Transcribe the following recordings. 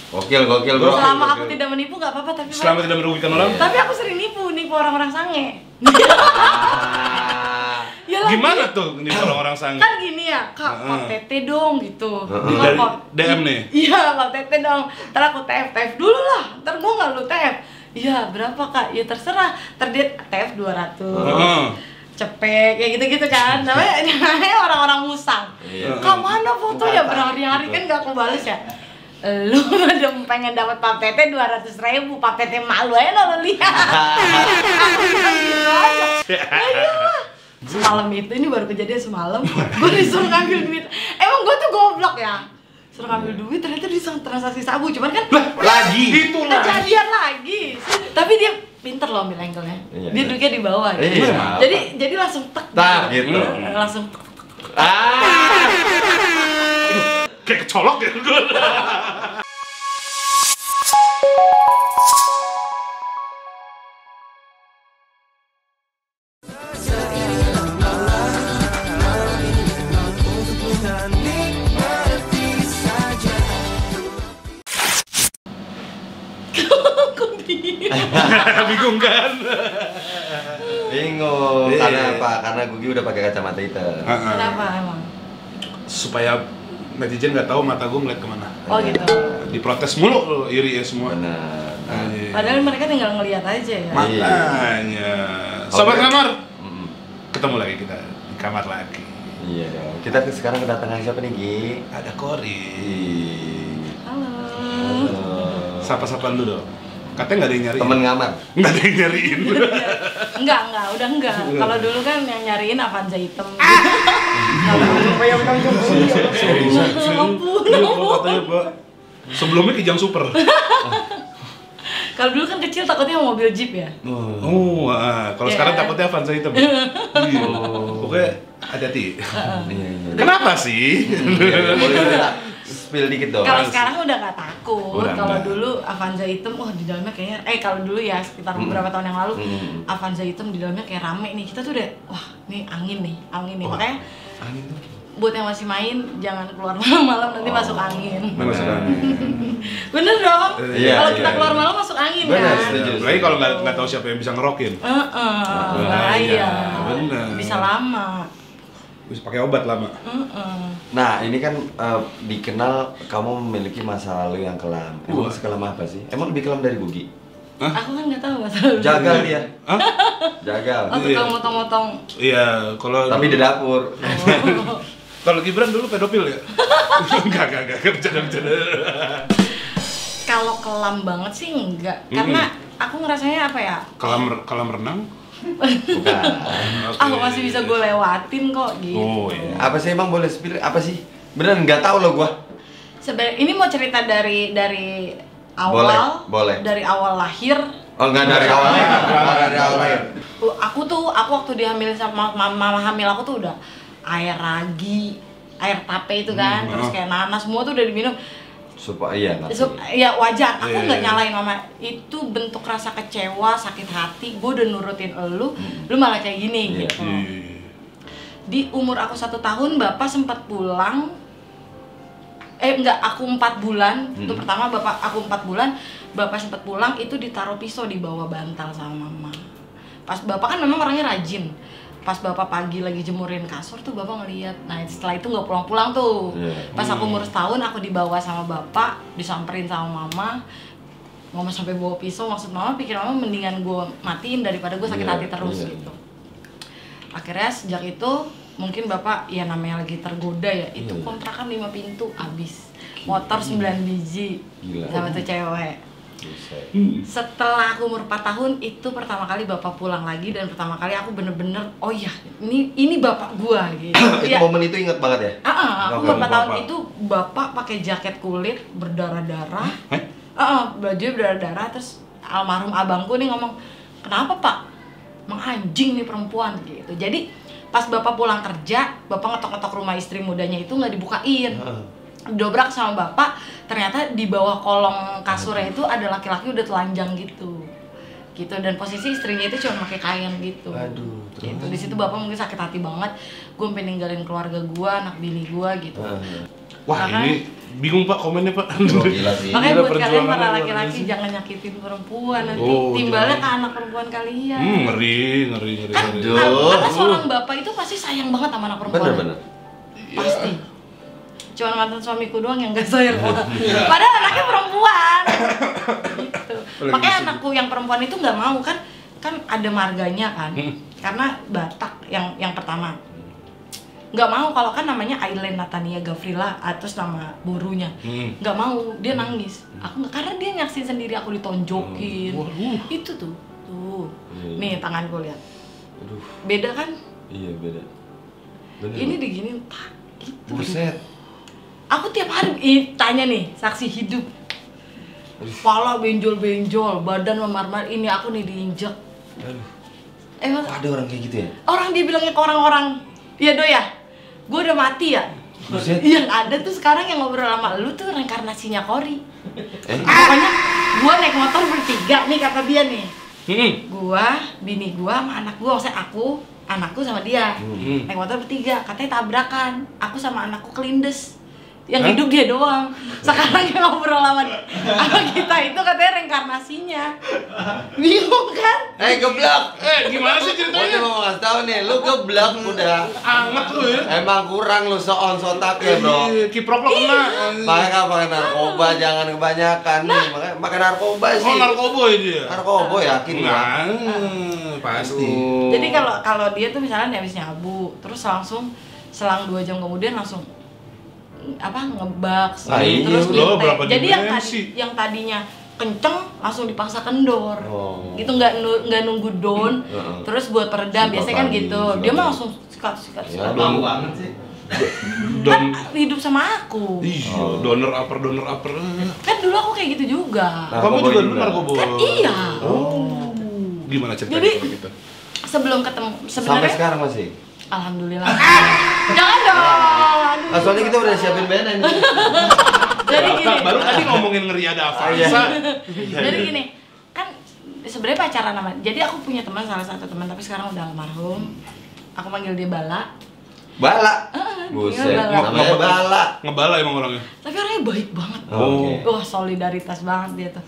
Gokil bro. Selama aku tidak menipu nggak apa-apa, tapi Selama tidak merugikan orang. tapi aku sering nipu orang-orang sange. Ya lah, Gimana tuh ini orang-orang sange? kan gini ya, Kak, Kak Tete dong gitu. Dari DM nih? Iya, Kak Tete dong. Ntar aku TF dulu lah, ntar gua nggak lu TF. Iya, berapa Kak? Ya terserah, ntar dia TF 200. Cepek, kayak gitu-gitu kan. Namanya orang-orang musang. Kak, mana fotonya? Berhari-hari kan nggak aku bales ya. Lu udah pengen dapat Pak Tete 200.000, Pak Tete malu aja lo lihat. Semalam ini baru kejadian semalam, gue disuruh ngambil duit. Emang gue tuh goblok ya, suruh ngambil duit ternyata disuruh transaksi sabu, cuman kan Lagi. kejadian lagi. Tapi dia pinter loh ambil angle-nya. Dia duduknya di bawah gitu. Iya. Jadi langsung tek Gitu. langsung tek. Kayak kecolok ya gue. Bingung kan? Bingung. Karena apa? Karena Gugi udah pakai kacamata hitam. Kenapa emang? Supaya netizen nggak tahu mata gue ngeliat kemana. Oh gitu. Diprotes mulu lo, iri ya semua. Benar. Padahal mereka tinggal ngelihat aja ya. Makanya. Sobat kamar. Ketemu lagi kita di kamar lagi. Iya dong. Kita sekarang kedatangan siapa nih, Gi? Ada Kori. Halo. Sapa-sapa dulu dong. Katanya nggak ada yang nyariin. Temen ngamar. Nggak ada yang nyariin. Enggak, udah enggak. Kalau dulu kan yang nyariin Avanza hitam. Kalau dulu yang Katanya Pak. Sebelumnya Kijang Super. Kalau dulu kan kecil takutnya mobil Jeep ya. Kalau sekarang takutnya Avanza hitam. Pokoknya hati-hati. Kenapa sih? Boleh spill dikit dong. Kalau sekarang udah nggak takut. Udah Kalau enggak. dulu Avanza hitam, di dalamnya kayaknya. Kalau dulu ya sekitar beberapa tahun yang lalu, Avanza hitam di dalamnya kayak rame nih. Kita tuh udah, wah, nih angin nih. Makanya buat yang masih main jangan keluar malam-malam nanti masuk angin. Masuk angin. Bener dong. Iya, Kalau kita iya, keluar iya. malam masuk angin Bener, kan. setuju. Lagi kalau nggak tahu siapa yang bisa ngerokin. Iya. Bener. Bisa lama. Bisa pakai obat lama. Nah, ini kan dikenal kamu memiliki masa lalu yang kelam. Emang sekelam apa sih? Emang lebih kelam dari Gugi? Aku kan nggak tahu masalah. Jagal dia. Jagal. Oh, tukang motong-motong. Iya, kalau Tapi di dapur. kalau Gibran dulu pedofil ya? Enggak, bercanda. Kalau kelam banget sih enggak, karena aku ngerasanya apa ya? Kolam renang? Bukan. Aku masih bisa gue lewatin kok gitu. Oh iya. Apa sih emang boleh spill? Apa sih? Beneran nggak tahu loh gua. Sebenarnya ini mau cerita dari awal, Boleh. dari awal lahir. Oh, enggak dari awalnya. Dari awal lahir. Aku waktu dihamil sama mama hamil aku tuh udah air ragi, air tape itu kan, terus kayak nanas semua tuh udah diminum. Supaya ngerti. Ya wajar, aku Iya, nggak iya. nyalain mama. Itu bentuk rasa kecewa, sakit hati. Gue udah nurutin lu malah kayak gini Iya. gitu. Di umur aku 1 tahun, bapak sempat pulang. Aku 4 bulan. Itu pertama aku 4 bulan, bapak sempat pulang itu ditaruh pisau di bawah bantal sama mama. Pas bapak kan memang orangnya rajin. Pas bapak pagi lagi jemurin kasur tuh bapak ngeliat. Nah setelah itu nggak pulang-pulang tuh. Pas aku umur setahun aku dibawa sama bapak, disamperin sama mama. Mama sampai bawa pisau, maksud mama pikir mama mendingan gue matiin daripada gue sakit hati terus gitu. Akhirnya sejak itu mungkin bapak ya namanya lagi tergoda ya, itu kontrakan 5 pintu habis, motor 9 biji. Gila. Sama tuh cewek. Setelah aku umur 4 tahun itu pertama kali bapak pulang lagi, dan pertama kali aku bener-bener oh ya ini bapak gua gitu. Itu momen itu inget banget ya? Aku umur 4 tahun itu bapak pakai jaket kulit berdarah-darah. Baju berdarah-darah, terus almarhum abangku nih ngomong, "Kenapa, Pak? Emang anjing nih perempuan," gitu. Jadi pas bapak pulang kerja, bapak ngetok-ngetok rumah istri mudanya itu nggak dibukain. Dobrak sama bapak, ternyata di bawah kolong kasurnya itu ada laki-laki udah telanjang gitu, dan posisi istrinya itu cuma pakai kain gitu. Aduh, gitu. Di situ bapak mungkin sakit hati banget, gue pengen ninggalin keluarga gue, anak bini gue gitu. Wah, ini bingung Pak komennya Pak. Gila sih. Makanya Gila, buat kalian perjuangannya para luar laki-laki biasa. jangan nyakitin perempuan, nanti Oh, timbalnya jangan. ke anak perempuan kalian. Ngeri. Kan Aduh. ada seorang bapak itu pasti sayang banget sama anak perempuan. Bener. Pasti. Cuman mantan suamiku doang yang gak sayang. Padahal anaknya perempuan. Gitu. Makanya anakku yang perempuan itu nggak mau kan ada marganya kan. Karena Batak yang pertama. Nggak mau kalau kan namanya Aileen Natania Gafrila atas nama borunya. Nggak mau, dia nangis. Aku nggak, karena dia nyaksin sendiri aku ditonjokin. Itu tuh. Nih tanganku lihat. Aduh. Beda kan? Iya beda. Bener. Ini diginin tak gitu. Buset. Aku tiap hari tanya nih, saksi hidup. Kepala benjol-benjol, badan memar-mar, ini aku nih diinjek. Aduh. Emang Kok ada orang kayak gitu ya? orang dia bilangnya ke orang-orang, iya do ya, gue udah mati ya. Buset. Yang ada tuh sekarang yang ngobrol sama lu tuh reinkarnasinya Kori. Eh? Pokoknya gue naik motor bertiga nih kata dia nih. Hmm. Gua, bini gua, sama anak gua, maksudnya aku, anakku sama dia. Naik motor bertiga, katanya tabrakan. Aku sama anakku kelindes. Yang hidup dia doang. Sekarang yang ngobrol sama kita itu katanya reinkarnasinya. Bingung kan? Geblak. Gimana sih Gue ceritanya? mau ngasih tau nih, lu geblak udah. Anget lu ya. Emang kurang lu so-on so-tak ya bro. Kiprok lo kena. Makanya pakai narkoba jangan kebanyakan nih. Makanya pakai narkoba sih. Oh, narkoba itu ya? Narkoba yakin gua. Pasti. Aduh. Jadi kalau dia tuh misalnya habis nyabu, terus langsung selang 2 jam kemudian langsung ngebak, Ah, iya, terus loh, nyintek. berapa Jadi dimensi? yang tadinya kenceng langsung dipaksa kendor. Oh. Gitu nggak nunggu down. Terus buat peredam Sikat biasanya kan lagi, gitu. sikat Dia mah lagi. langsung sikat. Ya, Bau banget sih. Kan Don hidup sama aku. Iya, donor upper. Kan dulu aku kayak gitu juga. Nah, Kamu narkoba juga dulu juga. narkoba. Kan iya. Oh. Gimana ceritanya Jadi kalau gitu? sebelum ketemu Sampai sebenarnya sekarang masih. alhamdulillah. Jangan dong. Nah, soalnya kita udah siapin band ini. Jadi gini. Baru tadi ngomongin ngeri ada Iya. Avanza. Jadi gini, kan sebenarnya pacaran sama. Jadi aku punya teman, salah satu teman tapi sekarang udah almarhum. Aku panggil dia Bala. Bala. Iya, Buset. Bala. Namanya Bala. Ngebala emang orangnya. Tapi orangnya baik banget. Oke. Wah, solidaritas banget dia tuh.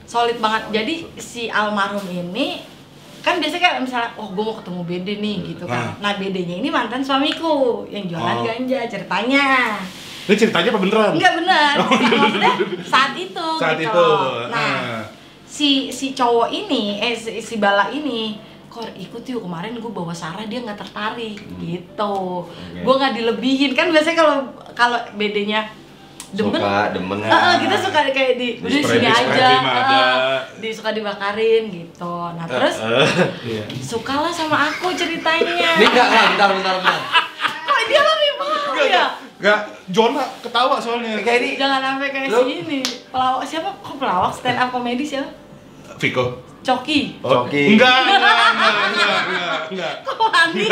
Solid banget. Jadi si almarhum ini kan biasanya kan misalnya, oh gue mau ketemu Bede nih gitu kan. Nah Bedenya ini mantan suamiku yang jualan ganja ceritanya. Ini ceritanya apa beneran? Enggak benar. Maksudnya saat itu. Saat gitu itu. loh. Nah, si cowok ini, si Bala ini, Kor ikut yuk, kemarin gue bawa Sarah dia nggak tertarik gitu. Gue nggak dilebihin kan biasanya kalau Bedenya demen, Suka, demen. kita suka kayak di udah Spray- sini spray aja, cream ada. suka dibakarin gitu. Nah terus Iya. sukalah sama aku ceritanya. Ini enggak, bentar. Kok dia lebih mau ya? Enggak, Jona ketawa soalnya. Kayak ini. Jangan sampai kayak Lu- si ini. Pelawak siapa? Kok pelawak stand up komedi siapa? Viko. Coki. Coki. Enggak. Kok Andi?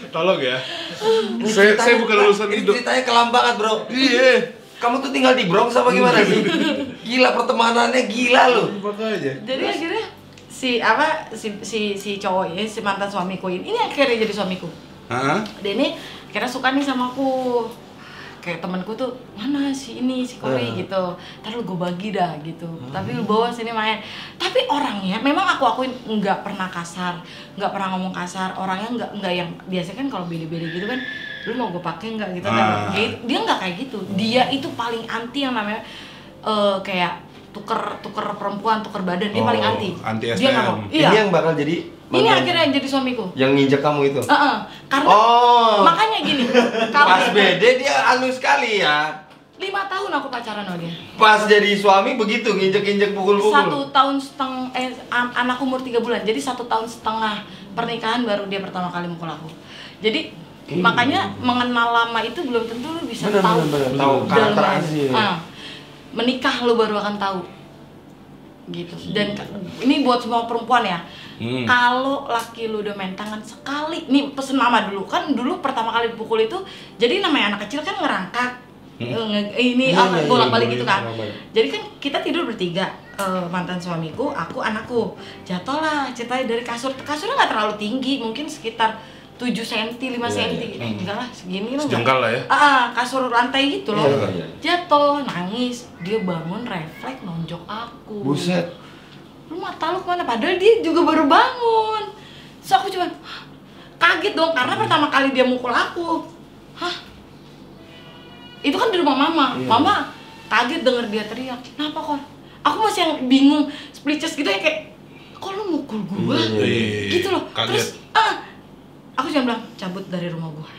Tolong ya. Ini Saya ceritanya- bukan lulusan ini Indo. ceritanya kelam banget bro. Iya. Kamu tuh tinggal di Bronx apa gimana sih? Gila pertemanannya gila loh. Makanya. Jadi akhirnya si cowok ini, si mantan suamiku ini akhirnya jadi suamiku. Hah? Dia ini akhirnya suka nih sama aku. Kayak temanku tuh, mana si Kori gitu. Ntar lu gue bagi dah gitu. Tapi lu bawa sini main. Tapi orangnya memang aku akuin nggak pernah kasar, nggak pernah ngomong kasar. Orangnya nggak yang biasa kan kalau beda-beda gitu kan, lu mau gue pakai nggak gitu kan. Dia nggak kayak gitu. Dia itu paling anti yang namanya kayak tuker perempuan, tuker badan. Dia paling anti. Anti Dia nggak STM. mau. Ini Iya. yang bakal jadi Ini akhirnya yang jadi suamiku. yang nginjek kamu itu. Karena Oh. makanya gini, kalau Pas bede dia halus sekali ya. 5 tahun aku pacaran sama dia. Pas jadi suami begitu nginjek-injek pukul-pukul. 1 tahun setengah, anak umur 3 bulan, jadi 1 tahun setengah pernikahan baru dia pertama kali mukul aku. Jadi makanya mengenal lama itu belum tentu lu bisa Bener, tahu bener. Tahu karakter dalam- asli. menikah lu baru akan tahu gitu. Dan ini buat semua perempuan ya, kalau laki lu udah main tangan sekali, nih pesen mama dulu kan, dulu pertama kali dipukul itu, jadi namanya anak kecil kan ngerangkak. Ini Iya, bolak-balik gitu kan. bolak-balik. Jadi kan kita tidur bertiga, mantan suamiku, aku, anakku. Jatuhlah ceritanya dari kasur. Kasurnya nggak terlalu tinggi, mungkin sekitar 7 cm, 5 cm. Enggak lah, segini lah. Sejengkal lah ya. Kasur lantai gitu loh. Iya. Jatuh, nangis. Dia bangun refleks nonjok aku. Buset. Lu mata lu kemana? Padahal dia juga baru bangun. So aku cuman kaget dong, karena pertama kali dia mukul aku. Hah? Itu kan di rumah mama. Iya. Mama kaget denger dia teriak. Kenapa kok? Aku masih yang bingung, speechless gitu ya, kayak kok lu mukul gua? Iya. Gitu loh. Kaget. Terus aku cuma bilang cabut dari rumah gua.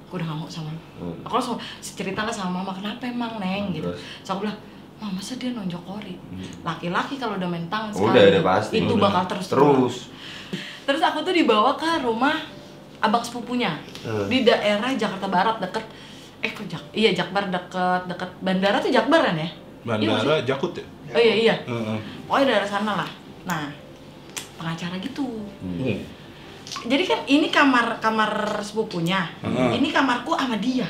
Gua udah gak mau sama lu. Aku langsung cerita lah sama mama, kenapa emang Neng gitu. Terus aku bilang, mama masa dia nonjok Kori? Laki-laki kalau udah main tangan Udah pasti. itu bakal terus. Terus aku tuh dibawa ke rumah abang sepupunya di daerah Jakarta Barat, deket Jakbar, deket bandara tuh Jakbar kan ya? Bandara Jakut ya? Oh iya. Heeh. Pokoknya daerah sana lah. Nah, pengacara gitu. Jadi kan ini kamar sepupunya, ini kamarku sama dia.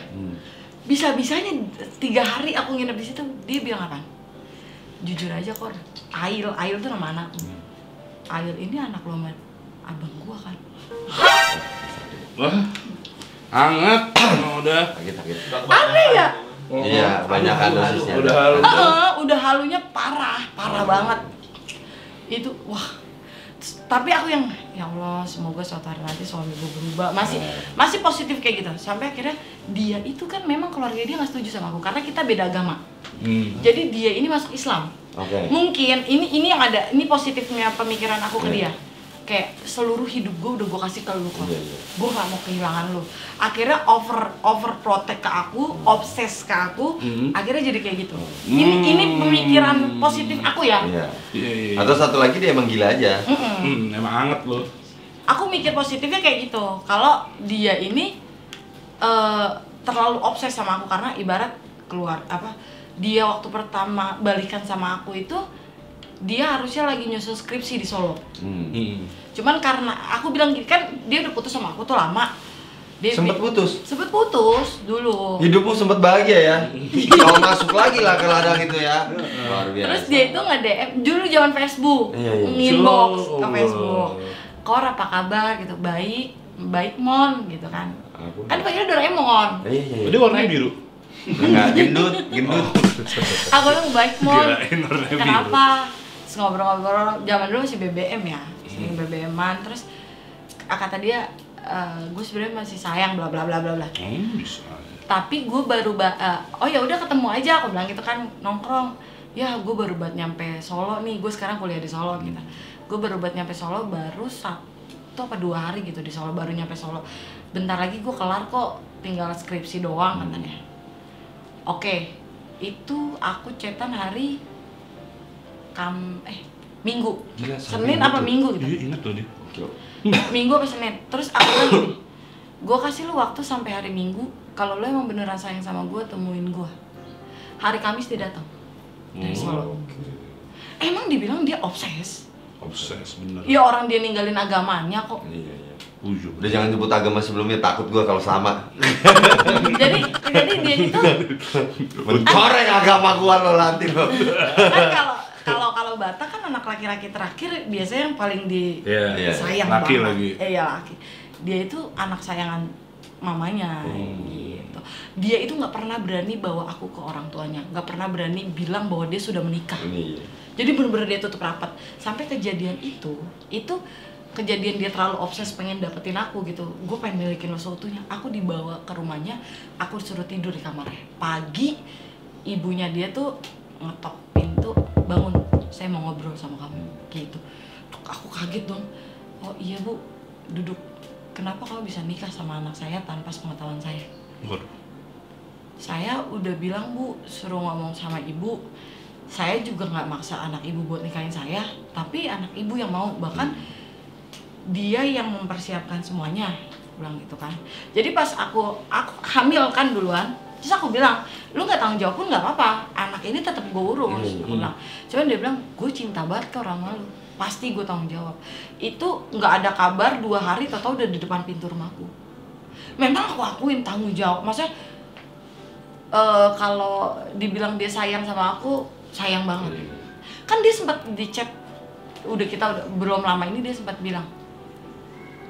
Bisa-bisanya 3 hari aku nginep di situ. Dia bilang apa? Jujur aja Kor, Ail tuh nama anakku. Ail ini anak lo sama abang gua kan. Wah, hangat. Udah. Sakit. Aneh ya? Iya, kebanyakan dosisnya. Udah halu. Udah halunya parah banget. Itu wah. Tapi aku yang ya Allah, semoga suatu hari nanti suami gue berubah. Masih positif kayak gitu. Sampai akhirnya dia itu kan memang keluarga dia nggak setuju sama aku karena kita beda agama. Jadi dia ini masuk Islam. Mungkin ini yang ada, ini positifnya pemikiran aku ke dia. Kayak seluruh hidup gue udah gue kasih ke lu kok. Gue gak mau kehilangan lu. Akhirnya over protect ke aku, obses ke aku. Akhirnya jadi kayak gitu. Ini pemikiran positif aku ya. Iya. Atau satu lagi dia emang gila aja. Emang hangat loh. Aku mikir positifnya kayak gitu. Kalau dia ini terlalu obses sama aku karena ibarat keluar dia waktu pertama balikan sama aku itu dia harusnya lagi nyusun skripsi di Solo. Cuman karena aku bilang gini kan, dia udah putus sama aku tuh lama. Sempet putus dulu. Hidupmu sempet bahagia ya. Kau masuk lagi lah ke ladang itu ya. Luar biasa. Terus dia itu nge-DM dulu zaman Facebook, inbox ke Facebook. Kor apa kabar gitu, baik Mon gitu kan. Kan panggilnya Doraemon. Iya. Dia warnanya biru. Enggak, gendut. Aku bilang baik Mon. Kirain warnanya biru. Kenapa? Terus ngobrol-ngobrol, zaman dulu masih BBM ya, BBM-an. Terus kata dia, gue sebenarnya masih sayang bla bla bla bla bla. Bisa. Tapi gue baru oh ya udah ketemu aja, aku bilang gitu kan, nongkrong. Ya gue baru buat nyampe Solo nih, gue sekarang kuliah di Solo gitu. Gue baru buat nyampe Solo baru 1 apa 2 hari gitu di Solo, baru nyampe Solo. Bentar lagi gue kelar kok, tinggal skripsi doang katanya. Oke, itu aku chatan hari Minggu. Gila, Senin apa Minggu gitu. Iya, inget loh dia. Minggu apa Senin. Terus aku bilang gini, gue kasih lu waktu sampai hari Minggu. Kalau lu emang beneran sayang sama gue, temuin gue. Hari Kamis dia datang dari Solo. Emang dibilang dia obses bener. Ya orang dia ninggalin agamanya kok. Iya. Ujung. Udah jangan sebut agama sebelumnya, takut gua kalau sama. jadi dia itu Mencoreng agama gua lo nanti lo. kan kalau Batak kan anak laki-laki terakhir biasanya yang paling disayang laki banget. lagi. Iya laki. Dia itu anak sayangan mamanya gitu. Dia itu nggak pernah berani bawa aku ke orang tuanya, nggak pernah berani bilang bahwa dia sudah menikah. Jadi bener-bener dia tutup rapat. Sampai kejadian itu kejadian dia terlalu obses pengen dapetin aku gitu. Gue pengen milikin lo seutuhnya. Aku dibawa ke rumahnya, aku disuruh tidur di kamarnya. Pagi ibunya dia tuh ngetok pintu, bangun, saya mau ngobrol sama kamu gitu. Aku kaget dong. Oh iya bu, duduk. Kenapa kamu bisa nikah sama anak saya tanpa sepengetahuan saya? Saya udah bilang bu, suruh ngomong sama ibu. Saya juga nggak maksa anak ibu buat nikahin saya, tapi anak ibu yang mau, bahkan dia yang mempersiapkan semuanya, bilang gitu kan. Jadi pas aku hamil kan duluan, terus aku bilang, lu nggak tanggung jawab pun nggak apa-apa, anak ini tetap gue urus. Aku bilang, cuman dia bilang, gue cinta banget ke orang lu, pasti gue tanggung jawab. Itu nggak ada kabar 2 hari, tau-tau udah di depan pintu rumahku. Memang aku akuin tanggung jawab, maksudnya kalau dibilang dia sayang sama aku, sayang banget. Kan dia sempat di chat, kita belum lama ini dia sempat bilang,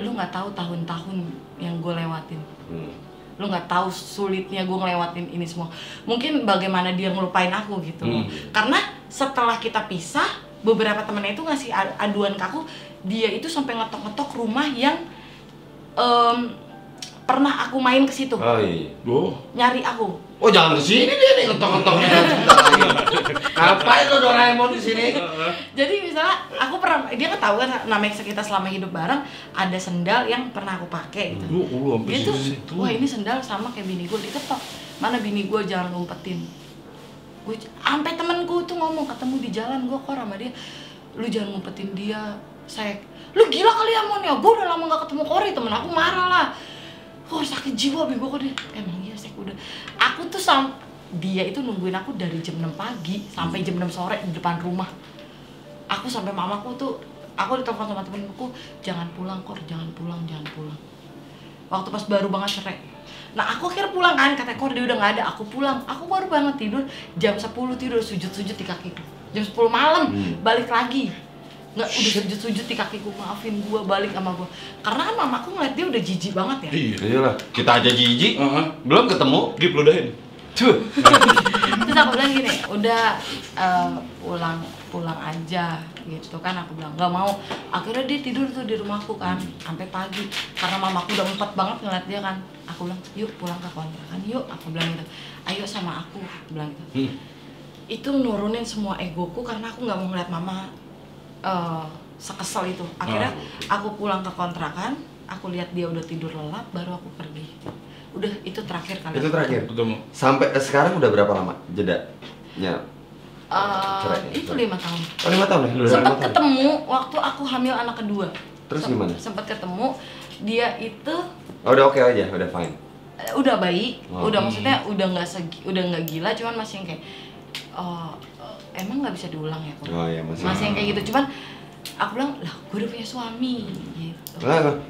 lu nggak tahu tahun-tahun yang gue lewatin, lu nggak tahu sulitnya gue ngelewatin ini semua. Mungkin bagaimana dia ngelupain aku gitu. Karena setelah kita pisah, beberapa temennya itu ngasih aduan ke aku, dia itu sampai ngetok-ngetok rumah yang pernah aku main ke situ. Oh iya. Nyari aku. Oh jangan kesini dia nih ngetok-ngetoknya sebentar lagi. Ngapain lo Doraemon di sini? Jadi misalnya aku pernah, dia ketahuan namanya kita selama hidup bareng, ada sendal yang pernah aku pakai gitu. Dia tuh, wah ini sendal sama kayak bini gue, diketok. Mana bini gue, jangan ngumpetin. Gue sampai temenku tuh ngomong, ketemu di jalan gue kok sama dia, lu jangan ngumpetin dia, lu gila kali ya Mon ya, gue udah lama gak ketemu Kori, temen aku marah lah. Oh sakit jiwa bego kok dia. Emang iya sih udah. Aku tuh dia itu nungguin aku dari jam 6 pagi sampai jam 6 sore di depan rumah. Aku sampai mamaku tuh, aku ditelepon sama temenku, jangan pulang Kor, jangan pulang. Waktu pas baru banget cerai. Nah aku akhirnya pulang kan, kata Kor dia udah gak ada, aku pulang. Aku baru banget tidur, jam 10 tidur, sujud-sujud di kakiku. Jam 10 malam, balik lagi. Nggak, udah sujud-sujud di kakiku, maafin gua, balik sama gua. Karena kan mamaku ngeliat dia udah jijik banget ya. Iya lah, kita aja jijik, belum ketemu, Gip ludahin. Terus aku bilang gini, udah pulang aja gitu kan, aku bilang nggak mau. Akhirnya dia tidur tuh di rumahku kan sampai pagi karena mamaku udah empet banget ngeliat dia kan. Aku bilang yuk pulang ke kontrakan yuk, aku bilang gitu. Ayo sama aku bilang gitu. Itu nurunin semua egoku karena aku nggak mau ngeliat mama sekesel itu. Akhirnya aku pulang ke kontrakan, aku lihat dia udah tidur lelap, baru aku pergi. Udah itu terakhir kali. Itu terakhir. Ketemu. Sampai sekarang udah berapa lama jedanya? Itu 5 tahun. Oh 5 tahun ya? Sempat ketemu waktu aku hamil anak kedua. Terus gimana? Sempat ketemu, dia itu Oh, udah oke aja, udah fine. Udah baik, udah maksudnya udah nggak gila, cuman masih yang kayak emang nggak bisa diulang ya kok. Oh iya masih yang kayak gitu, cuman aku bilang lah gue udah punya suami gitu.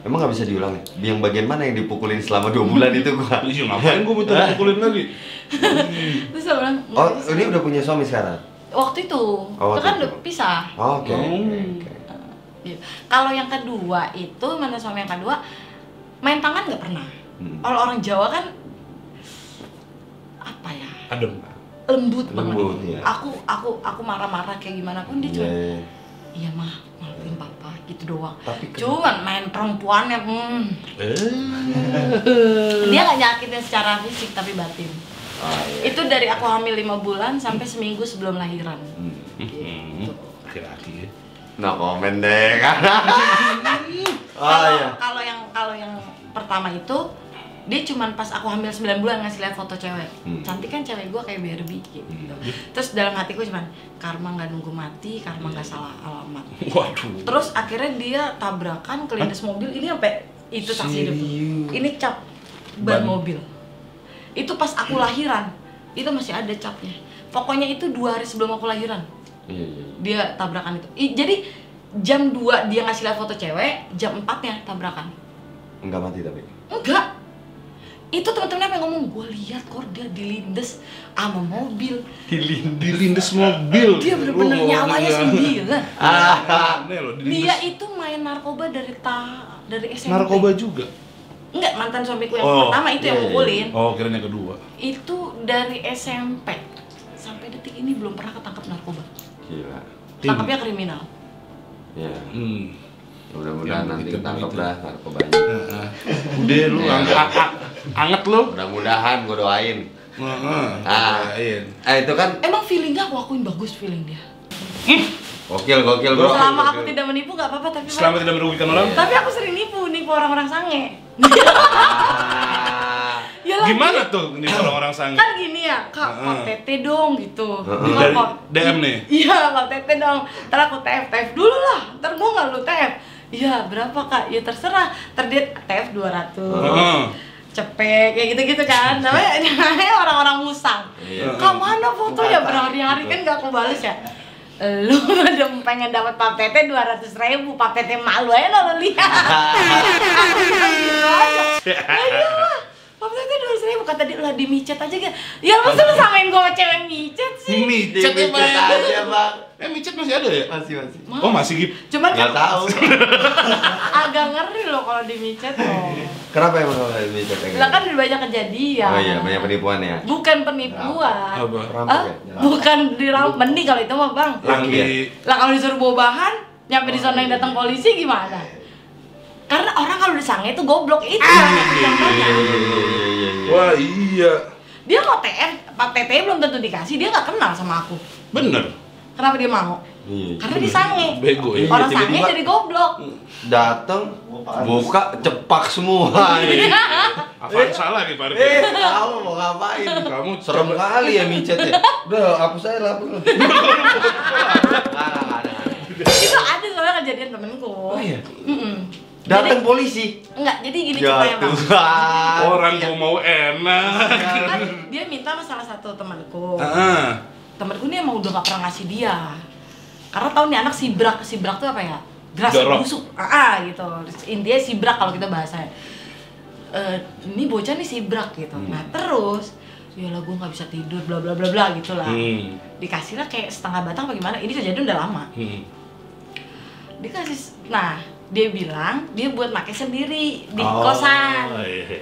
Emang nggak bisa diulang ya? Yang bagian mana yang dipukulin selama 2 bulan itu gua? Iya ngapain gua minta dipukulin lagi? Terus aku bilang Oh ini udah punya suami sekarang? waktu itu, itu kan udah pisah. Oke. Gitu. Kalau yang kedua itu mantan suami yang kedua main tangan nggak pernah. Kalau orang Jawa kan apa ya? Adem. Lembut banget. Ya. Aku marah-marah kayak gimana pun dia cuma iya mah maafin papa gitu doang. Cuman main perempuannya dia nggak nyakitin secara fisik tapi batin. Itu dari aku hamil 5 bulan sampai seminggu sebelum lahiran. Gitu. Laki-laki ya. No komen deh kan. Kalau yang pertama itu dia cuman pas aku hamil 9 bulan ngasih lihat foto cewek. Cantik kan cewek gua kayak Barbie gitu. Terus dalam hatiku cuman karma nggak nunggu mati, karma nggak salah alamat. Waduh. Terus akhirnya dia tabrakan kelindes mobil, ini sampai itu saksi hidup. Ini cap ban mobil. Itu pas aku lahiran, itu masih ada capnya. Pokoknya itu 2 hari sebelum aku lahiran. Dia tabrakan itu. Jadi jam 2 dia ngasih lihat foto cewek, jam 4-nya tabrakan. Enggak mati tapi? Enggak. Itu teman-temannya yang ngomong, gue lihat kok dia dilindes sama mobil. Dilindes mobil. Dia bener-bener nyawanya 9. Nih Dia itu main narkoba dari SMP. narkoba juga. Enggak, mantan suamiku yang pertama itu yang mukulin. Oh, kirain yang kedua. Itu dari SMP sampai detik ini belum pernah ketangkap narkoba. Gila. Tangkapnya kriminal. Ya. Mudah-mudahan Yang nanti begitu, ketangkep begitu. dah narkobanya. Udah lu anget lu. Mudah-mudahan gue doain. Itu kan Emang feelingnya aku akuin bagus feeling dia. gokil bro. Selama aku tidak menipu nggak apa-apa, tapi Selama tidak merugikan orang. tapi aku sering nipu orang-orang sange. Yalah, Gimana tuh ini orang-orang sange? kan gini ya, kak, kok tete dong gitu. Dari DM nih. Iya, kok tete dong. Ntar aku TF dulu lah. Ntar gua nggak lu TF. Iya, berapa kak? Ya terserah. Terdiet TF 200. Cepet kayak gitu-gitu kan. Namanya orang-orang musang. Kak mana fotonya berhari-hari kan nggak aku bales ya. Lu udah pengen dapat pap tete 200.000, pap tete malu aja lo lihat. Gitu aja. Aduh, Pap tete 200.000, kata dia lah dimicet aja kan. Ya masa lu samain gua sama cewek micet sih? Micet ya Dipicet aja, Bang. micet masih ada ya? Masih. Oh masih Gip? Cuman Nggak kan tahu. agak ngeri loh kalau dimicet loh. Kenapa emang kalau dipicet? Lah kan udah banyak kejadian. Oh iya, banyak penipuan ya. Bukan penipuan. Apa? Rampok ya? Bukan dirampok, mending kalau itu mah bang. Yang di Lah kalau disuruh bawa bahan, nyampe di sana yang datang polisi gimana? Karena orang kalau disange itu goblok itu contohnya. Wah iya. Dia mau TM, Pak TT belum tentu dikasih, dia nggak kenal sama aku. Bener. Kenapa dia mau? Iya. Karena disange. Bego ya. Orang Iya, sange tiba-tiba- jadi goblok. Datang, buka, cepak semua. Avanza lagi parkir. Kamu mau ngapain? Kamu Serem coba- kali ya micet ya. Udah, hapus aja lah. Itu ada soalnya kejadian temenku. Oh iya? Jadi- Datang polisi. Enggak, jadi gini Ya ceritanya bang. Tuhan. Orang gua mau enak. Kan dia minta sama salah satu temanku. Ah. Temanku ini emang udah gak pernah ngasih dia. Karena tahu nih anak sibrak tuh apa ya? Gerasa Jorok. busuk. Gitu. Intinya sibrak kalau kita bahasanya. Ini bocah nih sibrak gitu. Nah terus, yalah gue nggak bisa tidur, bla bla bla bla gitu lah. Dikasihlah kayak setengah batang apa gimana? Ini kejadian udah lama. Dikasih, nah dia bilang dia buat makai sendiri di kosan. Iya.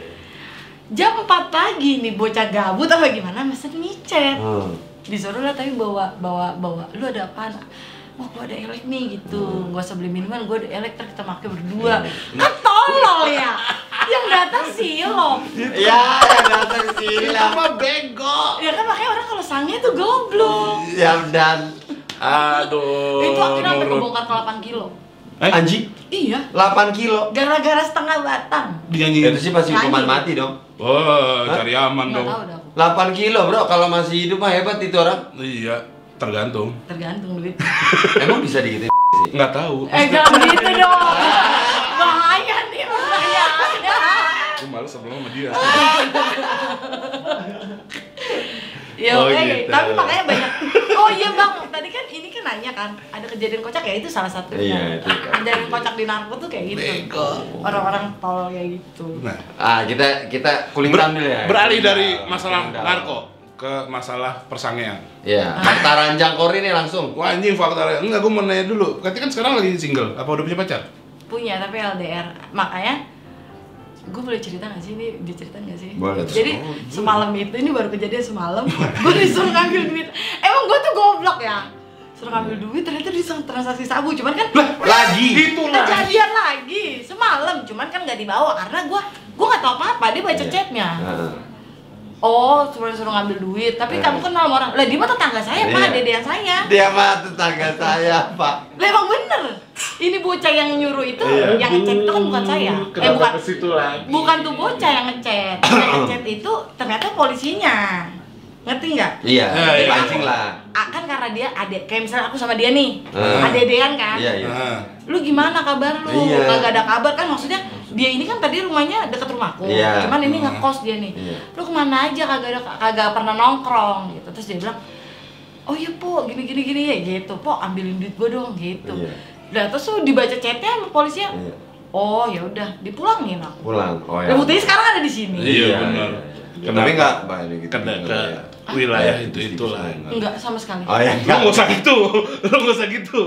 Jam 4 pagi nih bocah gabut apa gimana mesen micet. Disuruh lah tapi bawa lu ada apaan? Wah gua ada elek nih gitu, gua usah beli minuman, gua ada elek, ntar kita pakai berdua. Kan tolol ya, yang datang silop. Ya, datang sini Apa bego? Ya kan makanya orang kalau sange tuh goblok. Ya dan Aduh. Itu akhirnya sampai nurut. kebongkar ke 8 kilo. anjing Iya, 8 kilo. gara-gara setengah batang. Dinyanyiin. Itu sih pasti hukuman Nyanyi. mati dong. Oh, cari aman Nggak dong. tahu dah aku. 8 kilo, Bro. Kalau masih hidup mah hebat itu orang. Iya, tergantung. Tergantung duit. Emang bisa digituin sih? Nggak tahu. Jangan gitu dong. Bahaya nih, bahaya. Aku malu sebelum sama dia. Ya, Oh, oke. gitu. Tapi makanya banyak. Oh iya bang, tadi kan ini kan nanya kan, ada kejadian kocak ya itu salah satunya. Iya, itu kan. Kejadian kocak di narko tuh kayak gitu. Bego. Orang-orang tol kayak gitu. Nah, Kita kuling down dulu ya. beralih Kuling dari down, masalah kuling down. narko ke masalah persangean. Iya, fakta ranjang Kori nih langsung. Wah anjing fakta. Enggak, gue mau nanya dulu. Katanya kan sekarang lagi single. Apa udah punya pacar? Punya tapi LDR. Makanya gue boleh cerita gak sih ini? Dia cerita gak sih? Boleh. Jadi semalam itu, ini baru kejadian semalam. Gue disuruh ngambil duit. Emang gue tuh goblok ya. Suruh ngambil duit ternyata disuruh transaksi sabu. Cuman kan Lagi. kejadian lagi semalam. Cuman kan nggak dibawa karena gue nggak tahu apa-apa. Dia baca Iya. chatnya. Heeh. Oh, cuma disuruh ngambil duit. Tapi kamu kenal sama orang. Lah dia mah tetangga saya, Pak. Iya. Dedean saya. Dia mah tetangga saya, Pak. Lah emang bener. Ini bocah yang nyuruh itu, Iya. yang ngechat itu kan bukan saya. Bukan. situ lagi? Bukan tuh bocah yang ngechat. Yang ngechat itu ternyata polisinya. Ngerti nggak? Iya, Iya. pancing lah. Kan karena dia adek, kayak misalnya aku sama dia nih. Hmm. Adedean kan? Iya, iya. Nah, Lu gimana kabar lu? Iya. Kagak ada kabar kan, maksudnya dia ini kan tadi rumahnya deket rumahku. Iya. Cuman ini ngekos dia nih. Iya. Lu kemana aja kagak pernah nongkrong gitu. Terus dia bilang, "Oh iya, Po, gini ya gitu. Po, ambilin duit gua dong." gitu. Iya. Nah, terus tuh dibaca chatnya sama polisinya. Iya. Oh, ya udah, dipulangin aku. Pulang. Oh Dan buktinya sekarang ada di sini. Iya, benar. Ya, tapi enggak banyak gitu. ke wilayah itu itulah. Enggak sama sekali. Oh ya. Lu nggak usah gitu. Lu nggak usah gitu.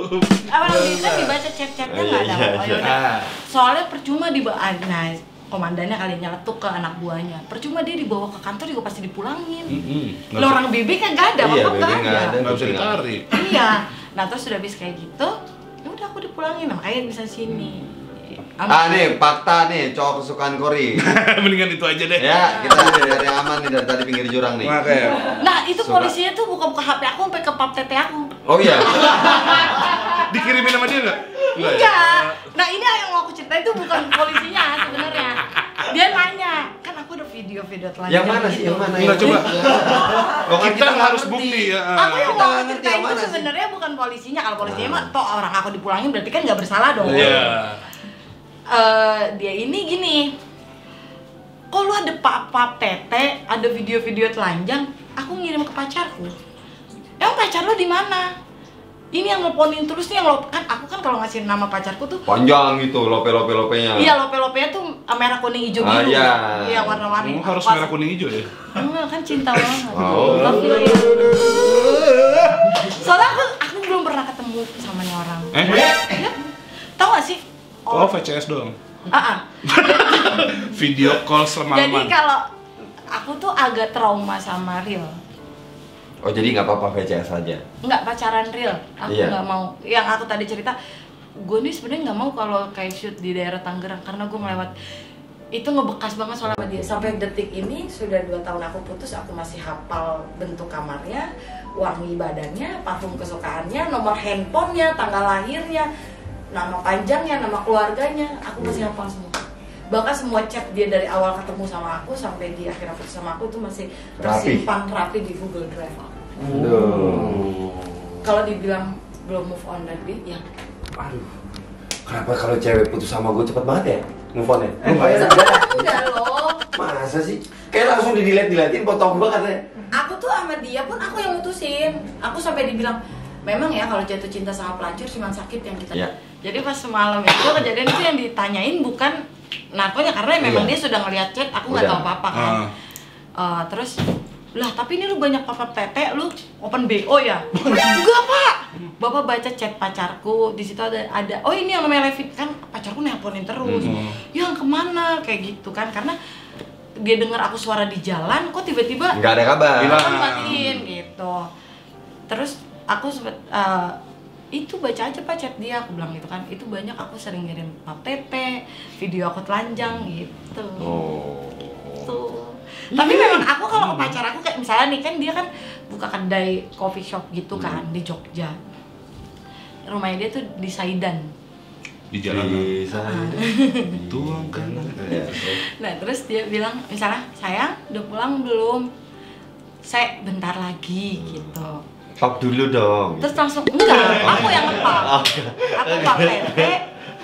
Apa namanya kan dibaca chat-chatnya nggak ada. Iya, Oh, iya. yaudah. Soalnya percuma nah, komandannya kali nyeletuk ke anak buahnya. Percuma dia dibawa ke kantor juga pasti dipulangin. Nggak Lo usah- orang BB kan nggak ada, Iya, apa BB nggak nggak ada. ada. nggak bisa ditarik. Iya. Nah terus sudah habis kayak gitu, ya udah aku dipulangin, makanya bisa sini. Nih, fakta nih, cowok kesukaan Kori. Mendingan itu aja deh. Ya, kita dari aman nih dari tadi pinggir jurang nih. Makanya. Nah itu Suka. polisinya tuh buka-buka HP aku sampai ke pap tete aku. Oh iya. Dikirimin sama dia nggak? Nggak ya? Enggak. Nah ini yang mau aku ceritain itu bukan polisinya sebenarnya. Dia nanya, kan aku ada video-video telanjang. Yang mana sih? gitu. Yang mana? Enggak, coba. Oh, kan Kita nggak harus ngerti. bukti ya. Aku yang Kita mau nggak aku ngerti ceritain yang itu mana sih? sebenarnya bukan polisinya. Kalau polisinya mah toh orang aku dipulangin berarti kan nggak bersalah dong. Iya. Dia ini gini. Kok lu ada pap tete, ada video-video telanjang, aku ngirim ke pacarku. Emang pacar lu di mana? ini yang nelponin terus nih, yang kan aku kan kalau ngasih nama pacarku tuh Panjang gitu, lope-lope-lopenya. iya, lope-lopenya tuh merah kuning hijau biru. Iya, warna-warni. Harus Pas- merah kuning hijau ya? Enggak, kan cinta banget. Oh. Love you, ya. Soalnya aku belum pernah ketemu sama nih orang. Ya, tau gak sih? Oh, VCS doang. Video call Jadi semalaman. kalau aku tuh agak trauma sama real. Oh, jadi nggak apa-apa VCS aja. Nggak pacaran real, aku Iya. nggak mau. Yang aku tadi cerita, gue nih sebenarnya nggak mau kalau kayak shoot di daerah Tangerang karena gue melewat itu ngebekas banget soalnya sama dia. Sampai detik ini sudah 2 tahun aku putus, aku masih hafal bentuk kamarnya, wangi badannya, parfum kesukaannya, nomor handphonenya, tanggal lahirnya, nama panjangnya, nama keluarganya, aku masih hafal semua. Bahkan semua chat dia dari awal ketemu sama aku sampai di akhir putus sama aku itu masih tersimpan rapi di Google Drive aku. Kalau dibilang belum move on dari dia, ya. Aduh. Kenapa kalau cewek putus sama gue cepet banget ya? Move on ya? Enggak loh. Masa sih? Kayak langsung di-delete-deletein potong gue katanya. Aku tuh sama dia pun aku yang mutusin. Aku sampai dibilang memang ya kalau jatuh cinta sama pelacur cuma sakit yang kita. Iya. Jadi pas semalam itu kejadian itu yang ditanyain bukan narkonya karena memang Iya. dia sudah ngeliat chat, aku nggak Udah. tahu apa-apa kan. Terus lah tapi ini lu banyak papa tete, lu open BO ya? Enggak pak, bapak baca chat pacarku di situ ada oh ini yang namanya Levin kan pacarku nelponin terus, yang kemana kayak gitu kan karena dia dengar aku suara di jalan kok tiba-tiba Nggak ada kabar. aku matiin gitu. Terus aku sempet itu baca aja pak chat dia, aku bilang gitu kan itu banyak aku sering ngirim pap tete, video aku telanjang gitu. Oh. Tuh. Tapi memang aku kalau ke pacar aku kayak misalnya nih kan dia kan buka kedai coffee shop gitu kan di Jogja. Rumahnya dia tuh di Saidan. Di jalan. Bisa. Tuangkan. Nah terus dia bilang misalnya sayang udah pulang belum? Saya bentar lagi gitu. Pap dulu dong. Terus langsung enggak, aku yang ngepap. Aku pap tete,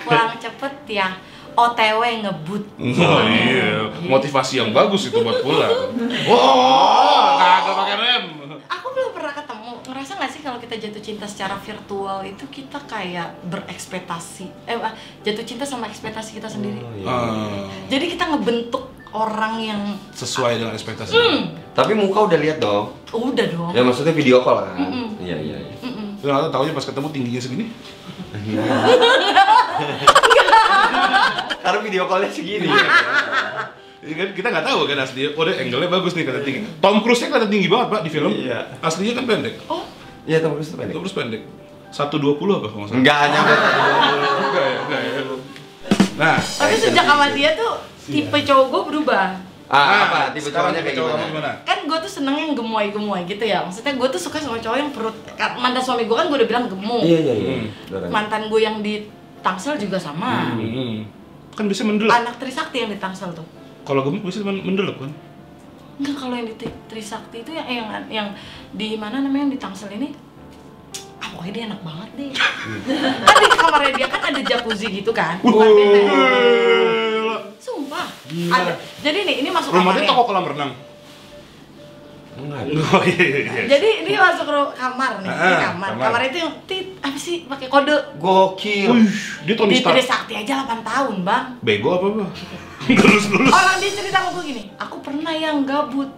pulang cepet ya. OTW ngebut. Oh iya, motivasi yang bagus itu buat pulang. Wah, kagak pakai rem. Aku belum pernah ketemu. Ngerasa nggak sih kalau kita jatuh cinta secara virtual itu kita kayak berekspektasi, jatuh cinta sama ekspektasi kita sendiri. Oh, iya. Jadi kita ngebentuk orang yang Sesuai dengan ekspektasi. Tapi muka udah lihat dong. udah dong. Ya maksudnya video call kan. Iya iya. Lu nggak taunya pas ketemu tingginya segini? Karena video callnya segini. Iya kan kita nggak tahu kan aslinya. Oh, deh angle-nya bagus nih kata tinggi. Tom Cruise-nya kelihatan tinggi banget pak di film. Iya. Aslinya kan pendek. Oh, Iya Tom Cruise tuh pendek. Tom Cruise pendek. 120 apa kalau nggak salah? Enggak nyampe. Enggak ya. Nah, tapi sejak sama dia tuh tipe cowok gue berubah. Apa? Tipe sekarang cowoknya kayak tipe cowok kamu gimana? Kan gue tuh seneng yang gemoy-gemoy gitu ya. Maksudnya gue tuh suka sama cowok yang perut. Mantan suami gue kan gue udah bilang gemuk. Iya iya iya. Mantan gue yang di Tangsel juga sama. kan bisa mendelep. Anak Trisakti yang di Tangsel tuh. Kalau gemuk bisa mendelep kan? Enggak, kalau yang di Trisakti itu yang di mana namanya yang di Tangsel ini. Pokoknya dia enak banget deh. Kan di kamarnya dia kan ada jacuzzi gitu kan. Bukan beda. Sumpah. Ada. Jadi nih ini masuk Rumahnya kamarnya. toko kolam renang. Enggak. Oh iya. Jadi ini masuk kamar nih, ini kamar. kamar. Kamar itu yang apa sih pakai kode. Gokil. Dia Tony Di Stark. Trisakti aja 8 tahun, Bang. Bego apa? Lulus. Orang dia cerita sama gue gini, aku pernah yang gabut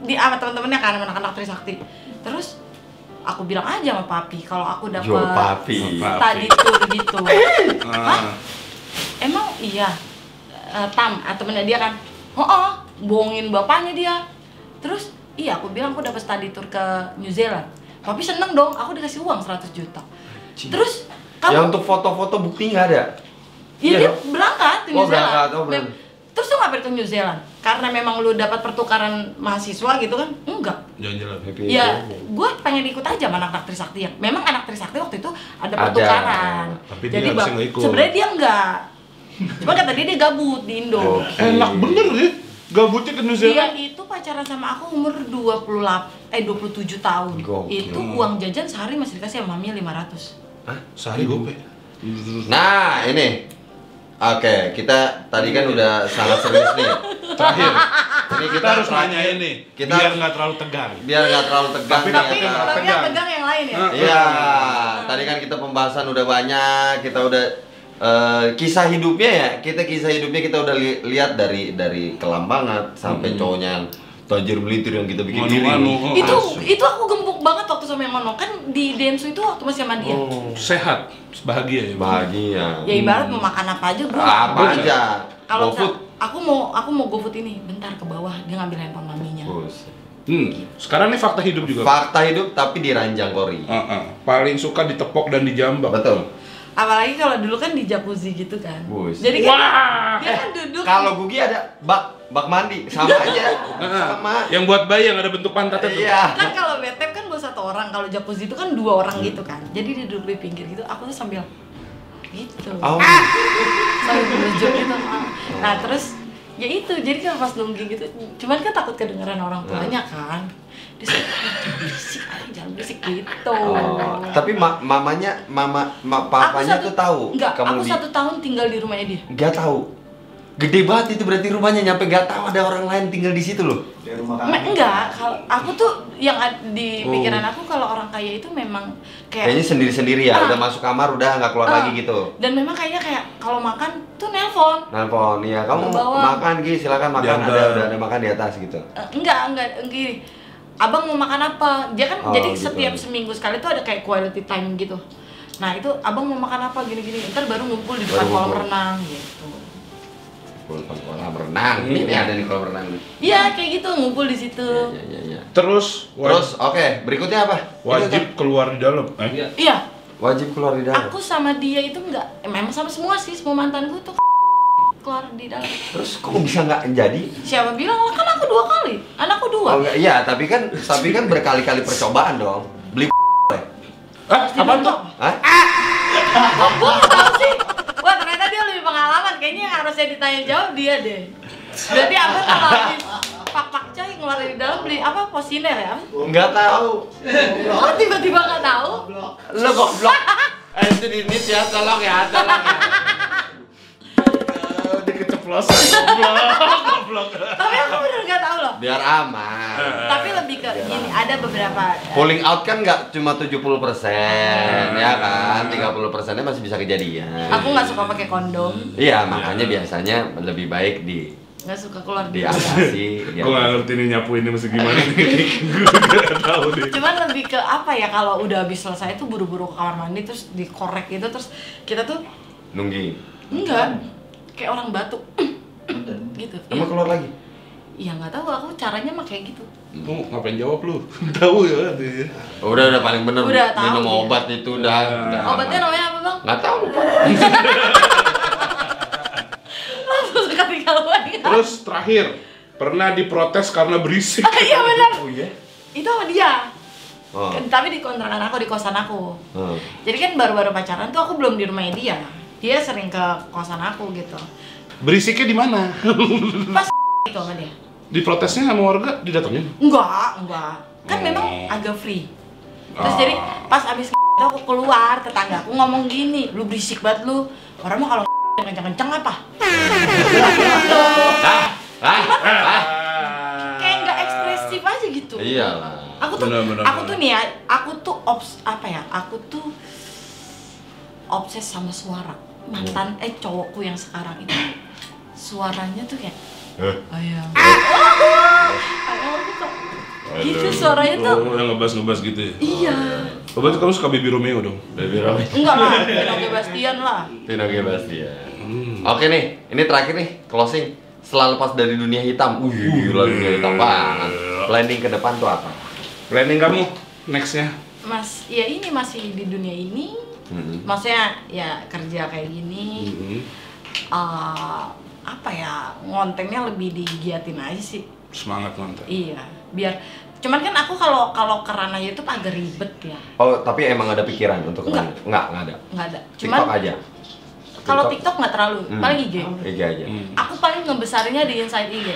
di sama teman-temannya kan anak-anak Trisakti. Terus aku bilang aja sama papi kalau aku dapat Jo papi. tadi tuh gitu. Hah? Ah. Emang iya. Tam, temennya dia kan. Oh, bohongin bapaknya dia. Terus iya aku bilang aku dapat study tour ke New Zealand. Papi seneng dong, aku dikasih uang 100 juta. Terus Ya untuk foto-foto bukti nggak ada. iya Iya dia dong? berangkat ke Oh, New Zealand. berangkat, oh, berangkat. Terus lu ngapain ke New Zealand? Karena memang lu dapat pertukaran mahasiswa gitu kan? Enggak. Jalan-jalan. Happy Ya, aja. gue pengen ikut aja sama anak Trisakti yang memang anak Trisakti waktu itu ada Ada. pertukaran. Tapi dia harusnya nggak ikut. sebenarnya dia enggak. Cuma kata dia gabut di Indo. Oke. Enak bener ya. Gabutnya ke New Dia Zealand. itu pacaran sama aku umur 27 tahun. Gokil. Itu uang jajan sehari masih dikasih sama mami 500. Sehari gope. Nah ini, oke kita tadi kan udah sangat serius nih. Terakhir. Ini Kita harus nanya ini. Kita Biar nggak terlalu tegang. biar nggak terlalu tegang. Tapi nih, takutnya ya, malah kan? Tapi yang pegang yang lain ya. Iya, tadi kita pembahasan udah banyak, kita udah kisah hidupnya kita udah lihat dari kelam banget sampai cowoknya yang tajir melintir yang kita bikin diri. Itu aku gembuk banget waktu sama yang Mono, kan di Densu itu waktu masih sama dia. Sehat, bahagia ya. Bahagia. Ya ibarat mau makan apa aja gue. Apa aja. Kalau GoFood. aku mau GoFood ini, bentar ke bawah dia ngambil handphone maminya. Sekarang nih fakta hidup juga. Fakta hidup tapi di ranjang kori. Paling suka ditepok dan dijambak. Betul. Apalagi kalau dulu kan di jacuzzi gitu kan. Jadi kan dia kan duduk. Kalau Gugi ada bak mandi sama aja. Sama. Yang buat bayi yang ada bentuk pantatnya tuh. Iya. Kan kalau bathtub kan buat 1 orang, kalau jacuzzi itu kan 2 orang gitu kan. Jadi dia duduk di pinggir gitu, aku tuh sambil gitu. Sambil melujuk gitu. Nah, terus ya itu, jadi kan pas nungging gitu, cuman kan takut kedengeran orang tuanya kan. Dia berisik aja, jangan berisik gitu. Tapi papanya tuh tahu. Enggak, aku 1 tahun tinggal di rumahnya dia. Enggak tahu. Gede banget itu berarti rumahnya, nyampe nggak tahu ada orang lain tinggal di situ loh. Di rumah kami. Enggak, kalau aku tuh yang di pikiran aku kalau orang kaya itu memang kayaknya sendiri-sendiri ya, udah masuk kamar udah nggak keluar lagi gitu. Dan memang kayaknya kayak kalau makan tuh nelpon. Nelpon, iya kamu makan Gi, silakan makan, udah ada makan di atas gitu. Enggak gini. Abang mau makan apa? Dia kan jadi gitu. setiap seminggu sekali tuh ada kayak quality time gitu. Nah itu abang mau makan apa gini-gini, ntar baru ngumpul di depan kolam renang gitu. Kolam renang, ini ada di kolam renang. Iya kayak gitu, ngumpul di situ. Iya. Terus oke, berikutnya apa? Wajib keluar di dalam. Iya. Wajib keluar di dalam. Aku sama dia itu enggak, memang sama semua sih, semua mantanku tuh keluar di dalam. Terus kok bisa nggak jadi? Siapa bilang lah, kan aku 2 kali, anakku 2. Oh enggak, iya tapi kan berkali-kali percobaan dong. Beli Apa tuh? Gue nggak tahu sih. Wah ternyata dia lebih pengalaman, kayaknya yang harusnya ditanya jawab dia deh. Berarti abang kalau habis pak coy ngeluarin di dalam beli apa, posiner ya? Nggak tahu. Oh tiba-tiba nggak tahu? Lo goblok. Itu di nis ya, tolong ya. Keceplosan. Goblok. Tapi aku bener nggak tahu loh. Biar aman. Tapi lebih ke gini, ada beberapa Pulling out kan nggak cuma 70%, ya kan? 30%-nya masih bisa kejadian. aku nggak suka pakai kondom, Iya, makanya biasanya lebih baik nggak suka keluar di diatasi. Gue nggak ngerti nih nyapu ini mesti gimana nih. Gue nggak tahu deh. Cuman lebih ke apa ya, kalau udah habis selesai tuh buru-buru ke kamar mandi terus dikorek gitu, terus kita tuh Nunggi. enggak kayak orang batuk gitu. Emang keluar lagi? Iya nggak tahu, aku caranya mah kayak gitu. Ngapain jawab lu? Tahu ya dia. Udah paling bener Udah tahu minum dia. obat itu udah. Obatnya namanya apa bang? Nggak tahu lupa. Langsung suka tinggalan. Terus terakhir, pernah diprotes karena berisik. Iya benar. Oh iya? Itu sama dia. Oh. Tapi di kontrakan aku, di kosan aku. Jadi kan baru-baru pacaran tuh aku belum di rumahnya dia. Dia sering ke kosan aku gitu. Berisiknya di mana? Pas itu sama dia. Diprotesnya sama warga didatengin? Enggak. Kan memang agak free. Terus jadi pas abis itu aku keluar, tetanggaku ngomong gini, lu berisik banget lu. Orang mah kalau kenceng-kenceng apa? Kayak nggak ekspresif aja gitu. Iyalah. Aku tuh nih ya, aku tuh obses sama suara. Mantan cowokku yang sekarang itu suaranya tuh kayak ayam. Gitu suaranya tuh. Oh, yang ngebas gitu ya? Iya. Oh, berarti kamu suka Baby Romeo dong? Baby Romeo. Enggak lah, Pinoge Bastian lah. Pinoge Bastian. Oke nih, ini terakhir nih, closing. Setelah lepas dari dunia hitam, gila dunia hitam banget. Planning ke depan tuh apa? Planning kamu nextnya? Mas, ya ini masih di dunia ini. Maksudnya ya kerja kayak gini. Apa ya, ngontennya lebih digiatin aja sih. Semangat mantap. Iya, biar cuman kan aku kalau ke ranah YouTube agak ribet ya. Oh, tapi emang ada pikiran untuk Enggak. Enggak ada. Nggak ada. Cuman TikTok aja. kalau TikTok nggak terlalu, paling IG. IG aja. Aku paling ngebesarinnya di inside IG.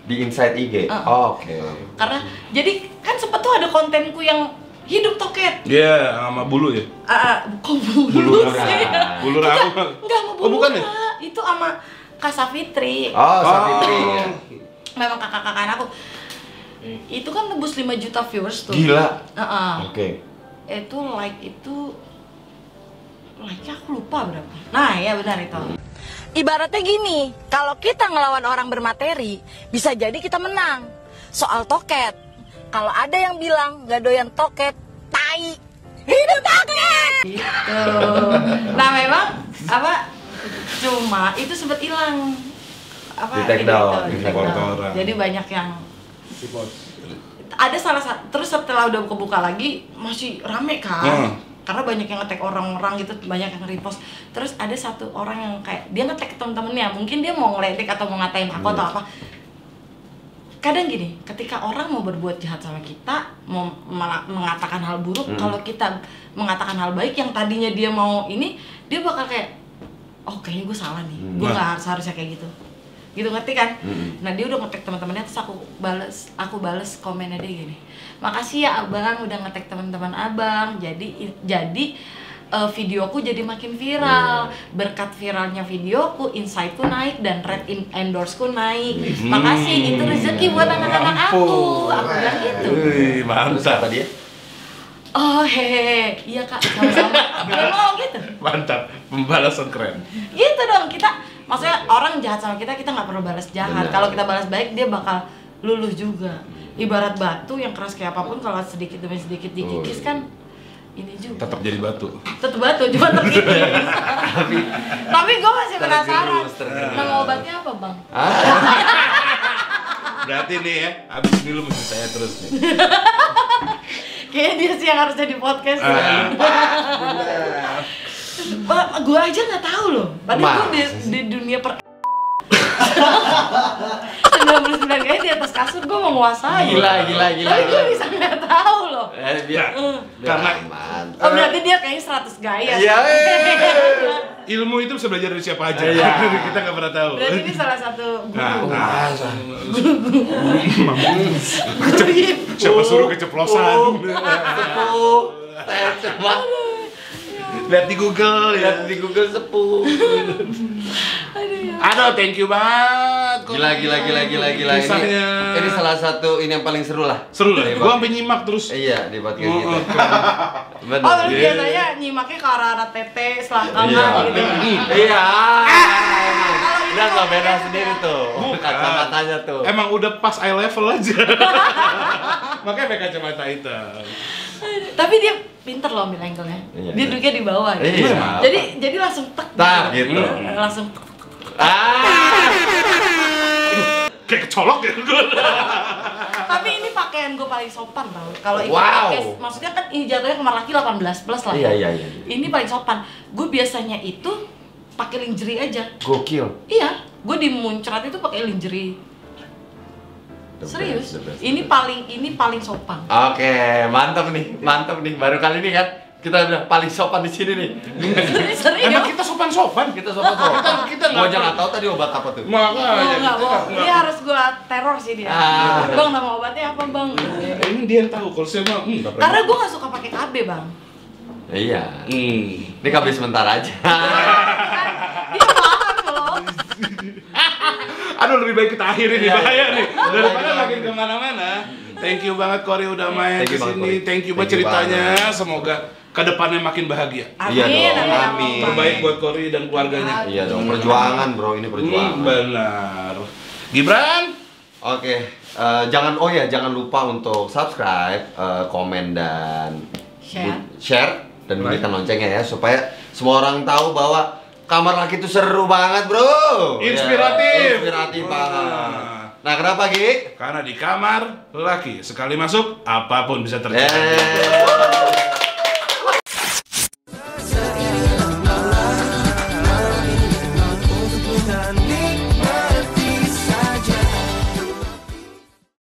Di inside IG. Oke. Karena jadi kan sempet tuh ada kontenku yang hidup toket. Iya, sama bulu ya? Kok bulu Bulu sih? Bulu aku. Enggak sama bulu. Oh, bukan ya? Itu sama Kak Safitri. Oh, Safitri. Memang kakak-kakan aku. Itu kan tembus 5 juta viewers tuh. Gila. Heeh. Oke. Itu like itu like-nya aku lupa berapa. Nah, ya benar itu. Ibaratnya gini, kalau kita ngelawan orang bermateri, bisa jadi kita menang. Soal toket, kalau ada yang bilang gak doyan toket, tai, hidup toket! Gitu. Nah memang apa? Cuma itu sempat hilang. Di take down, di di take foto down. orang. Jadi banyak yang ada salah satu, terus setelah udah kebuka lagi masih rame kan. Karena banyak yang nge-tag orang-orang gitu, banyak yang repost. Terus ada satu orang yang kayak dia nge-tag temen-temennya, mungkin dia mau ngeledek atau mau ngatain aku atau apa. Kadang gini, ketika orang mau berbuat jahat sama kita, mau mengatakan hal buruk, kalau kita mengatakan hal baik yang tadinya dia mau ini, dia bakal kayak, oh kayaknya gue salah nih, gue nggak seharusnya kayak gitu, gitu ngerti kan? Nah dia udah nge-tag teman-temannya, terus aku bales komennya dia gini, makasih ya abang udah nge-tag teman-teman abang, jadi videoku jadi makin viral. Berkat viralnya videoku, insight-ku naik dan rate endorse-ku naik. Makasih, itu rezeki buat anak-anak aku bilang gitu. Wih, mantap Apa dia? Oh hehehe, iya kak, sama-sama. Dia ngomong gitu. Mantap, pembalasan keren. Gitu dong, kita maksudnya orang jahat sama kita nggak perlu balas jahat. Benar. Kalau kita balas baik, dia bakal luluh juga. Ibarat batu yang keras kayak apapun, kalau sedikit demi sedikit dikikis kan ini juga. Tetap jadi batu. Tetep batu, cuma terkikis. Tapi gue masih penasaran. Tergerus. Nama obatnya apa bang? Berarti nih ya, abis ini lu mesti saya terus nih. Kayaknya dia sih yang harus jadi podcast. Benar. Gue aja nggak tahu loh. Padahal gue di dunia 99 kayaknya di atas kasur gue menguasai. Gila. Tapi gue bisa nggak tahu loh. Biar Karena aman. Oh berarti dia kayaknya 100 gaya. Iya. ilmu itu bisa belajar dari siapa aja. Iya. Kita nggak pernah tahu. Berarti ini salah satu guru. Siapa suruh keceplosan? Sepuh. Coba Lihat di Google ya. lihat di Google sepuh. Aduh, thank you banget. Gila. Kisahnya. Ini salah satu ini yang paling seru lah. Seru lah. Dari Gua podcast. sampai nyimak terus. Iya, di podcast kita. Benar. Oh terus Iya. biasanya nyimaknya ke arah-arah tete, selangkangan Iya. gitu. Iya. Udah nggak beda sendiri tuh. Kacamatanya tuh. Emang udah pas eye level aja. Makanya pakai kacamata hitam. Tapi dia pinter loh ambil angle-nya. Iya. Dia duduknya di bawah. Gitu. Iya. Jadi langsung tek. Nah, gitu. Langsung tek. Kayak kecolok ya gue. Tapi ini pakaian gue paling sopan tau. Kalau ikut Wow. podcast, maksudnya kan ini jatuhnya kamar laki 18 plus lah. Iya. Ini paling sopan. Gue biasanya itu pakai lingerie aja. Gokil. Iya, gue di Muncrat itu pakai lingerie. The Serius. best. Ini paling sopan. Oke, mantap nih. Baru kali ini kan kita udah paling sopan di sini nih. Serius. Emang kita sopan-sopan. Kita sopan. Kita Gua nggak aja nggak tahu tadi obat apa tuh. Makanya. Enggak, dia harus gue teror sih dia. Bang, nama obatnya apa bang? Ini dia yang tahu. Kalau saya mah nggak pernah. Karena gue gak suka pakai KB bang. Iya. Ini kabel sebentar aja. Dia mahal loh. Aduh, lebih baik kita akhirin nih, Iya, bahaya iya. nih. Baik, Daripada baik. makin kemana-mana. Thank you banget Cory udah main Thank you banget, kesini. Cory. Thank you buat Thank you ceritanya. banget. Semoga kedepannya makin bahagia. Iya Amin, dong, amin. amin. Terbaik buat Cory dan keluarganya. Iya dong, perjuangan bro, ini perjuangan. Benar. Gibran. Oke, jangan lupa untuk subscribe, komen dan share dan Right. bunyikan loncengnya ya supaya semua orang tahu bahwa kamar laki itu seru banget bro. Inspiratif. Ya, inspiratif Nah. banget. Nah kenapa Gi? Karena di kamar laki sekali masuk apapun bisa terjadi. Eh.